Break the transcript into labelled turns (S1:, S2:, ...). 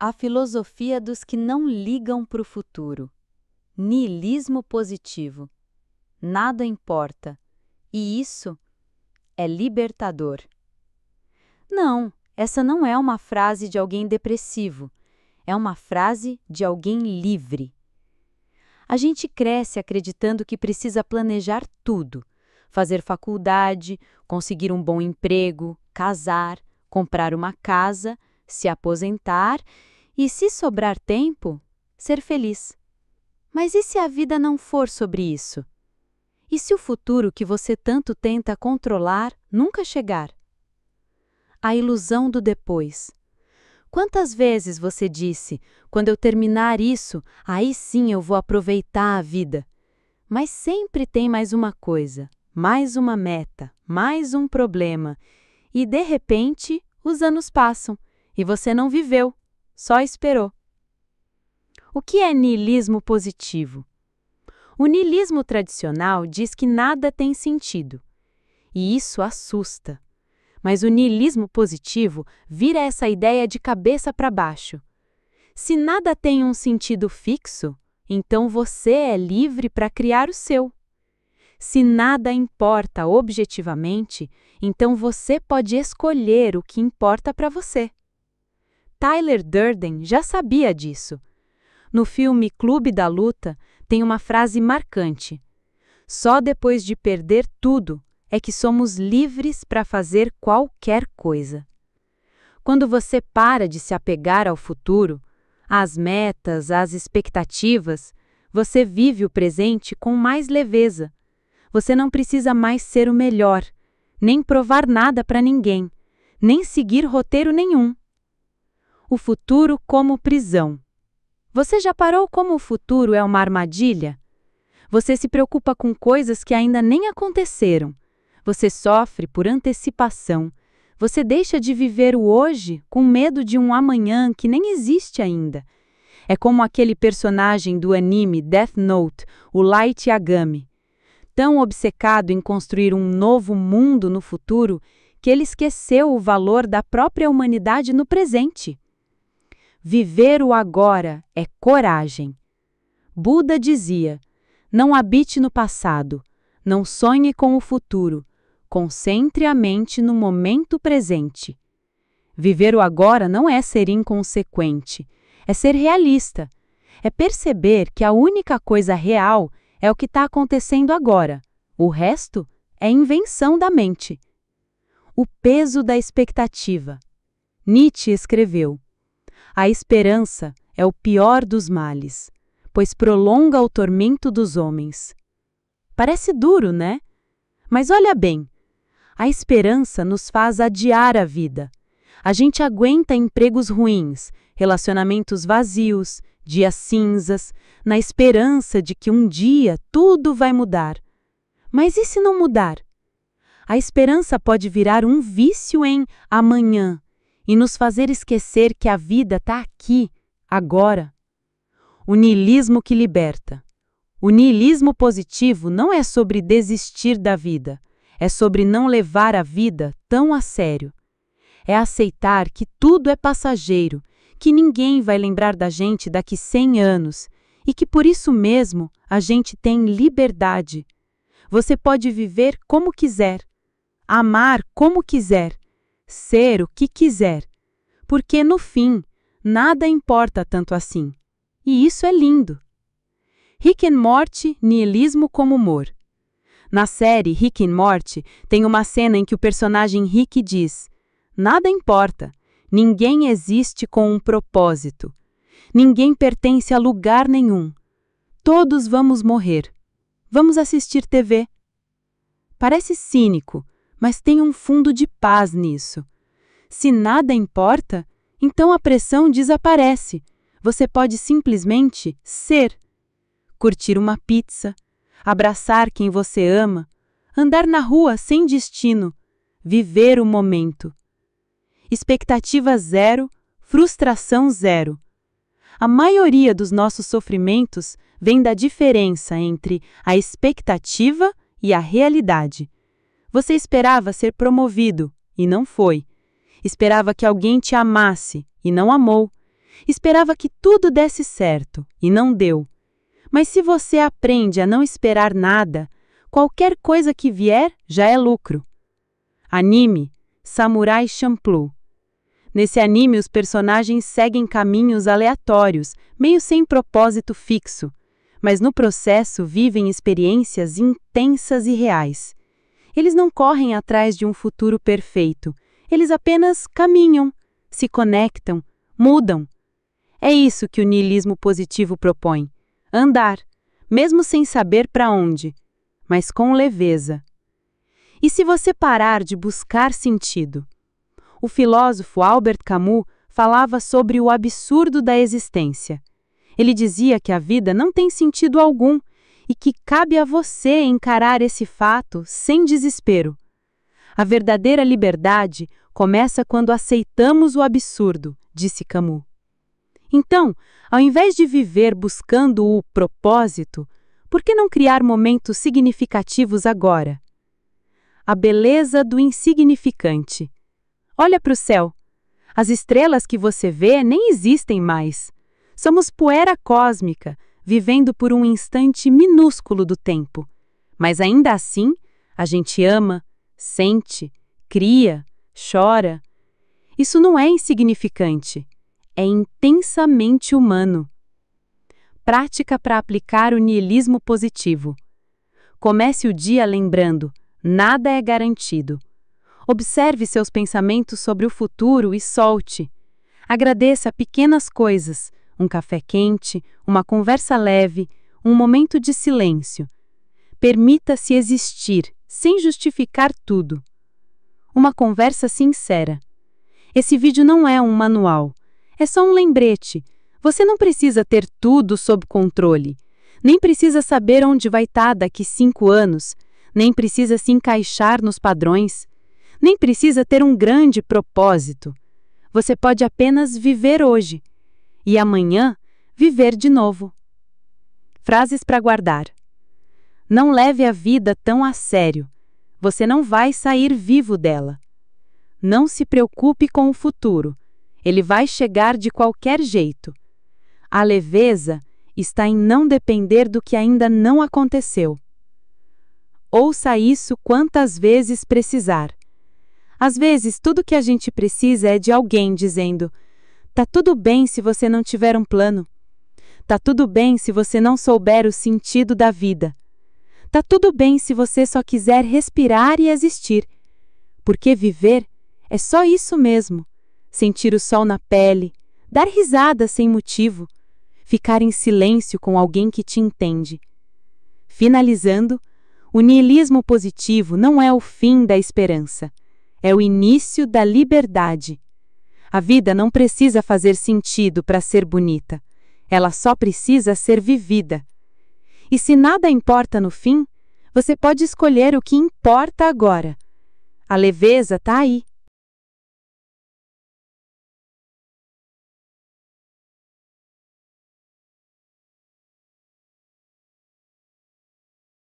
S1: A filosofia dos que não ligam para o futuro. Niilismo positivo. Nada importa. E isso é libertador. Não, essa não é uma frase de alguém depressivo. É uma frase de alguém livre. A gente cresce acreditando que precisa planejar tudo. Fazer faculdade, conseguir um bom emprego, casar, comprar uma casa, se aposentar e, se sobrar tempo, ser feliz. Mas e se a vida não for sobre isso? E se o futuro que você tanto tenta controlar nunca chegar? A ilusão do depois. Quantas vezes você disse, quando eu terminar isso, aí sim eu vou aproveitar a vida? Mas sempre tem mais uma coisa, mais uma meta, mais um problema. E, de repente, os anos passam e você não viveu, só esperou. O que é niilismo positivo? O niilismo tradicional diz que nada tem sentido. E isso assusta. Mas o niilismo positivo vira essa ideia de cabeça para baixo. Se nada tem um sentido fixo, então você é livre para criar o seu. Se nada importa objetivamente, então você pode escolher o que importa para você. Tyler Durden já sabia disso. No filme Clube da Luta, tem uma frase marcante. Só depois de perder tudo é que somos livres para fazer qualquer coisa. Quando você para de se apegar ao futuro, às metas, às expectativas, você vive o presente com mais leveza. Você não precisa mais ser o melhor, nem provar nada para ninguém, nem seguir roteiro nenhum. O futuro como prisão. Você já parou como o futuro é uma armadilha? Você se preocupa com coisas que ainda nem aconteceram. Você sofre por antecipação. Você deixa de viver o hoje com medo de um amanhã que nem existe ainda. É como aquele personagem do anime Death Note, o Light Yagami. Tão obcecado em construir um novo mundo no futuro que ele esqueceu o valor da própria humanidade no presente. Viver o agora é coragem. Buda dizia: não habite no passado, não sonhe com o futuro, concentre a mente no momento presente. Viver o agora não é ser inconsequente, é ser realista, é perceber que a única coisa real é o que está acontecendo agora, o resto é invenção da mente. O peso da expectativa. Nietzsche escreveu: a esperança é o pior dos males, pois prolonga o tormento dos homens. Parece duro, né? Mas olha bem, a esperança nos faz adiar a vida. A gente aguenta empregos ruins, relacionamentos vazios, dias cinzas, na esperança de que um dia tudo vai mudar. Mas e se não mudar? A esperança pode virar um vício em amanhã e nos fazer esquecer que a vida está aqui, agora. O niilismo que liberta. O niilismo positivo não é sobre desistir da vida, é sobre não levar a vida tão a sério. É aceitar que tudo é passageiro, que ninguém vai lembrar da gente daqui 100 anos e que por isso mesmo a gente tem liberdade. Você pode viver como quiser, amar como quiser, ser o que quiser, porque no fim nada importa tanto assim. E isso é lindo. Rick and Morty, niilismo como humor. Na série Rick and Morty, tem uma cena em que o personagem Rick diz: nada importa, ninguém existe com um propósito. Ninguém pertence a lugar nenhum. Todos vamos morrer. Vamos assistir TV. Parece cínico, mas tem um fundo de paz nisso. Se nada importa, então a pressão desaparece. Você pode simplesmente ser. Curtir uma pizza, abraçar quem você ama, andar na rua sem destino, viver o momento. Expectativa zero, frustração zero. A maioria dos nossos sofrimentos vem da diferença entre a expectativa e a realidade. Você esperava ser promovido e não foi. Esperava que alguém te amasse e não amou.
S2: Esperava que tudo desse certo, e não deu. Mas se você aprende a não esperar nada, qualquer coisa que vier já é lucro. Anime Samurai Champloo. Nesse anime, os personagens seguem caminhos aleatórios, meio sem propósito fixo, mas no processo vivem experiências intensas e reais. Eles não correm atrás de um futuro perfeito, eles apenas caminham, se conectam, mudam. É isso que o niilismo positivo propõe: andar, mesmo sem saber para onde, mas com leveza. E se você parar de buscar sentido? O filósofo Albert Camus falava sobre o absurdo da existência. Ele dizia que a vida não tem sentido algum e que cabe a você encarar esse fato sem desespero. A verdadeira liberdade começa quando aceitamos o absurdo, disse Camus. Então, ao invés de viver buscando o propósito, por que não criar momentos significativos agora? A beleza do insignificante. Olha para o céu. As estrelas que você vê nem existem mais. Somos poeira cósmica, vivendo por um instante minúsculo do tempo. Mas ainda assim, a gente ama, sente, cria, chora. Isso não é insignificante, é intensamente humano. Prática para aplicar o niilismo positivo. Comece o dia lembrando: nada é garantido. Observe seus pensamentos sobre o futuro e solte. Agradeça pequenas coisas: um café quente, uma conversa leve, um momento de silêncio. Permita-se existir, sem justificar tudo. Uma conversa sincera. Esse vídeo não é um manual, é só um lembrete. Você não precisa ter tudo sob controle, nem precisa saber onde vai estar daqui 5 anos, nem precisa se encaixar nos padrões, nem precisa ter um grande propósito. Você pode apenas viver hoje e amanhã viver de novo. Frases para guardar. Não leve a vida tão a sério. Você não vai sair vivo dela. Não se preocupe com o futuro. Ele vai chegar de qualquer jeito. A leveza está em não depender do que ainda não aconteceu. Ouça isso quantas vezes precisar. Às vezes, tudo que a gente precisa é de alguém dizendo: tá tudo bem se você não tiver um plano. Tá tudo bem se você não souber o sentido da vida. Tá tudo bem se você só quiser respirar e existir. Porque viver é só isso mesmo: sentir o sol na pele, dar risada sem motivo, ficar em silêncio com alguém que te entende. Finalizando, o niilismo positivo não é o fim da esperança, é o início da liberdade. A vida não precisa fazer sentido para ser bonita, ela só precisa ser vivida. E se nada importa no fim, você pode escolher o que importa agora. A leveza está aí,